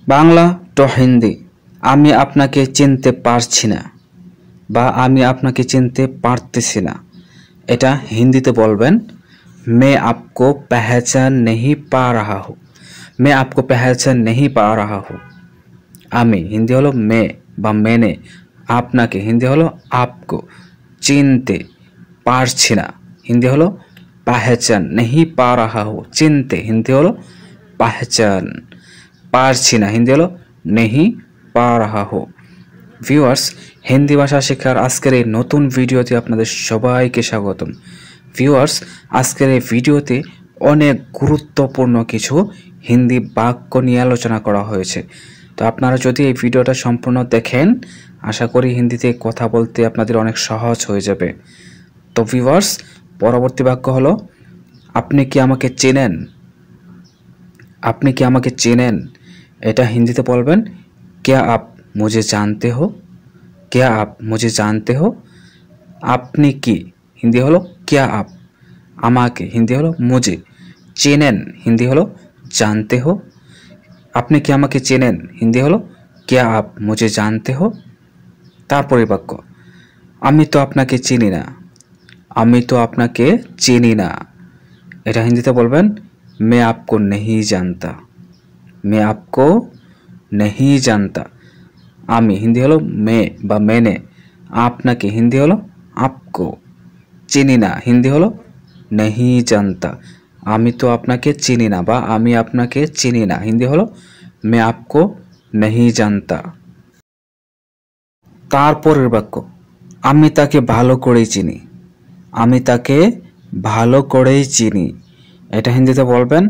Bangla two Hindi. আমি আপনাকে চিনতে পারছি না বা আমি আপনাকে চিনতে পারতেছি না। এটা হিন্দিতে বলবেন मैं आपको पहचान नहीं पा रहा हूँ। मैं आपको पहचान नहीं पा रहा हूँ। আমি হিন্দি হলো মে বা মেনে, আপনাকে হিন্দি হলো আপকো, চিনতে পারছি না হিন্দি হলো पहचान नहीं पा रहा हूँ। চিনতে হিন্দি হলো पहचान, পারছি না হিন্দি হলো नहीं पा रहा हूँ। ভিউয়ার্স, হিন্দি ভাষা শেখার আজকের এই নতুন ভিডিওতে আপনাদের সবাইকে স্বাগতম। ভিউয়ার্স, আজকের এই ভিডিওতে অনেক গুরুত্বপূর্ণ কিছু হিন্দি বাক্য নিয়ে আলোচনা করা হয়েছে। তো আপনারা যদি এই ভিডিওটা সম্পূর্ণ দেখেন, আশা করি হিন্দিতে কথা বলতে আপনাদের অনেক সহজ হয়ে যাবে। তো ভিউয়ার্স, পরবর্তী বাক্য হলো আপনি কি আমাকে চেনেন। আপনি কি আমাকে চেনেন, এটা হিন্দিতে বলবেন क्या आप मुझे जानते हो। क्या आप मुझे जानते हो। আপনি কি হিন্দি হলো क्या आप, আমাকে হিন্দি হলো मुझे, চেনেন হিন্দি হলো जानते हो। আপনি কি আমাকে চেনেন হিন্দি হলো क्या आप मुझे जानते हो। তারপরের বাক্য আমি তো আপনাকে চিনি না। আমি তো আপনাকে চিনি না, এটা হিন্দিতে বলবেন मैं आपको नहीं जानता। मैं आपको नहीं जानता। আমি হিন্দি হলো মে বা মেনে, আপনাকে হিন্দি হলো আপকো, চিনি না হিন্দি হলো नहीं जानता। আমি তো আপনাকে চিনি না বা আমি আপনাকে চিনি না হিন্দি হলো मैं आपको नहीं जानता। তারপরের বাক্য আমি তাকে ভালো করেই চিনি। আমি তাকে ভালো করেই চিনি, এটা হিন্দিতে বলবেন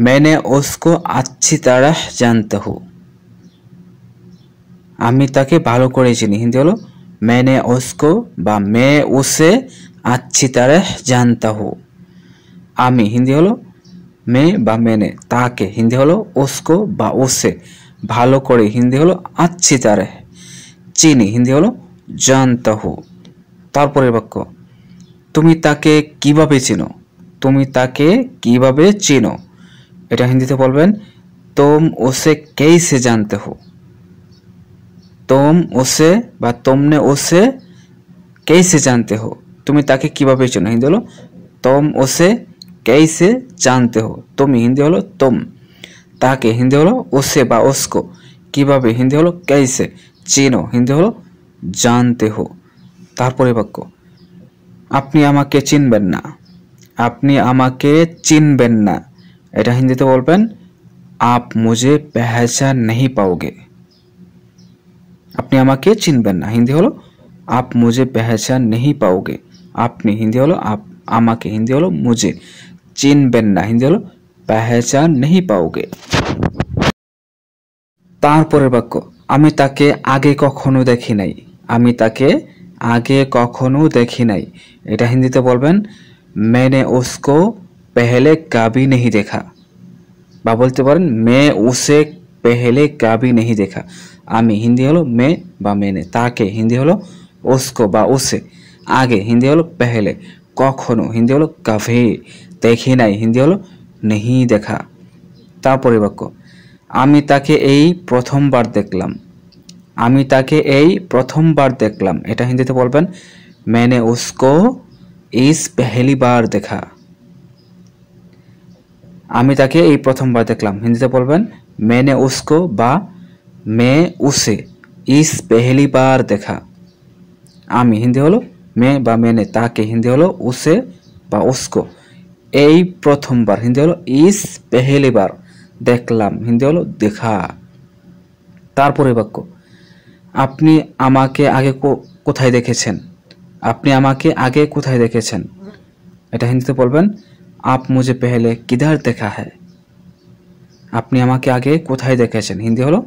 मैंने उसको अच्छी तरह जानता हूँ। আমি তাকে ভালো করেই চিনি হিন্দি হলো मैंने उसको বা मैं उसे अच्छी तरह जानता हूँ। আমি হিন্দি হলো मैं বা मैंने, তাকে হিন্দি হলো उसको বা उसे, ভালো করে হিন্দি হলো अच्छी तरह, চিনি হিন্দি হলো जानता हूँ। তারপরের বাক্য তুমি তাকে কিভাবে চিনো। তুমি তাকে কিভাবে চিনো, এটা হিন্দিতে বলবেন तुम उसे कैसे जानते हो। तुम उसे বা तुमने उसे कैसे जानते हो। তুমি তাকে কিভাবে চিনো হিন্দি হলো तुम उसे कैसे जानते हो। তুমি হিন্দি হলো तुम, তাকে হিন্দি হলো उसे বা उसको, কিভাবে হিন্দি হলো कैसे, চিনো হিন্দি হলো जानते हो। তারপরে বাক্য আপনি আমাকে চিনবেন না। আপনি আমাকে চিনবেন না, এটা হিন্দিতে বলবেন आप मुझे पहचान नहीं पाओगे। আপনি আমাকে চিনবেন না হিন্দি হলো आप मुझे पहचान नहीं पाओगे। আপনি হিন্দি হলো आप, আমাকে হিন্দি হলো मुझे, চিনবেন না হিন্দি হলো पहचान नहीं पाओगे। তারপরের বাক্য আমি তাকে আগে কখনো দেখি নাই। আমি তাকে আগে কখনো দেখি নাই, এটা হিন্দিতে বলবেন मैंने उसको पहले कभी नहीं देखा। বা বলতে পারেন मैं उसे पहले कभी नहीं देखा। আমি হিন্দি হলো मैं বা मैंने, তাকে হিন্দি হলো उसको বা उसे, আগে হিন্দি হলো पहले, কখনো হিন্দি হলো कभी, দেখি নাই হিন্দি হলো नहीं देखा। তারপরে বাক্য আমি তাকে এই প্রথমবার দেখলাম। আমি তাকে এই প্রথমবার দেখলাম, এটা হিন্দিতে বলবেন मैंने उसको इस पहली बार देखा। আমি তাকে এই প্রথমবার দেখলাম হিন্দিতে বলবেন मैंने उसको বা मैं उसे इस पहली बार देखा। আমি হিন্দি হলো मैं বা मैंने, তাকে হিন্দি হলো उसे বা उसको, এই প্রথমবার হিন্দি হলো इस पहली बार, দেখলাম হিন্দি হলো দেখা। তারপরে বাক্য আপনি আমাকে আগে কোথায় দেখেছেন। আপনি আমাকে আগে কোথায় দেখেছেন, এটা হিন্দিতে বলবেন आप मुझे पहले किधर देखा है। আপনি আমাকে আগে কোথায় দেখেছেন হিন্দি হলো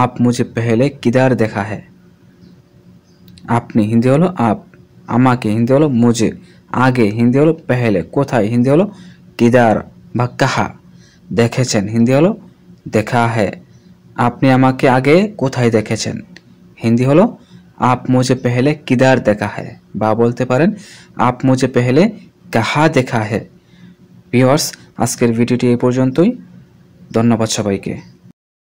आप मुझे पहले किधर देखा है। আপনি হিন্দি হলো आप, আমাকে হিন্দি হলো मुझे, আগে হিন্দি হলো पहले, কোথায় হিন্দি হলো किधर বা कहा, দেখেছেন হিন্দি হলো देखा है। আপনি আমাকে আগে কোথায় দেখেছেন হিন্দি হলো आप मुझे पहले किधर देखा है বা বলতে পারেন आप मुझे पहले कहाँ देखा है। ভিউয়ার্স, আজকের ভিডিওটি এই পর্যন্তই। ধন্যবাদ সবাইকে।